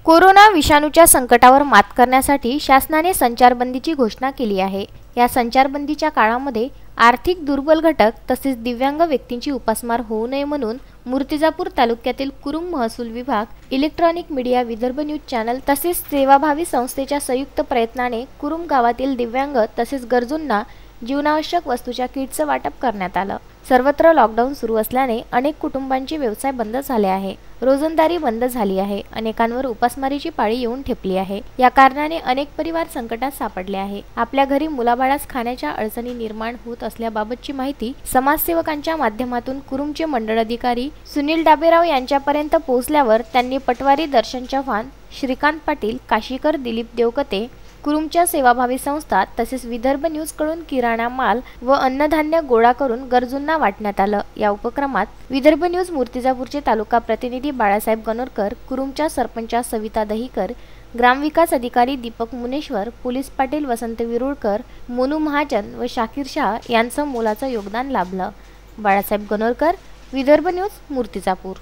Corona विषाणूच्या संकटावर मात करण्यासाठी शासनाने संचारबंदीची घोषणा केली आहे। या संचारबंदीच्या काळामध्ये आर्थिक दुर्बल घटक तसेच दिव्यांग व्यक्तींची उपासमार होऊ नये म्हणून मूर्तिजापूर तालुक्यातील कुरुम महसूल विभाग, electronic media Vidarbha news channel तसेच सेवाभावी संस्थेच्या संयुक्त प्रयत्नाने कुरुम गावातील दिव्यांग तसेच गरजूंना जीवनावश्यक वस्तूच्या किटचं वाटप करण्यात आलं। सर्वत्र लॉकडाऊन सुरू असल्याने अनेक कुटुंबांचे व्यवसाय बंद झाले आहे, रोजंदारी बंद झाली आहे, अनेकांवर उपासमारीची पाळी येऊन ठेपली आहे। या कारणाने अनेक परिवार संकटात सापडले आहे। आपल्या घरी मुलाबाळास खाण्याच्या अडचणी निर्माण होत असल्याबाबतची माहिती समाजसेवकांच्या माध्यमातून कुरुमचे मंडळ अधिकारी सुनील डाबेराव यांच्यापर्यंत पोहोचल्यावर त्यांनी पटवारी दर्शन चव्हाण, श्रीकांत पाटील, काशीकर, दिलीप देवकते, कुरुमच्या सेवाभावी संस्था तसेच विदर्भ न्यूज कडून किराणा माल व अन्नधान्य गोळा करून गरजूंना वाटण्यात आलं। या उपक्रमात विदर्भ न्यूज मूर्तिजापूरचे तालुका प्रतिनिधी बाळासाहेब गणोरकर, कुरुमच्या सरपंचा सविता दहीकर, ग्रामविकास अधिकारी दीपक मुनेश्वर, पोलीस पाटील वसंत विरुळकर, मोनू महाजन व शाकीर शाह यांचं मोलाचं योगदान लाभलं। बाळासाहेब गणोरकर, विदर्भ न्यूज, मूर्तिजापूर।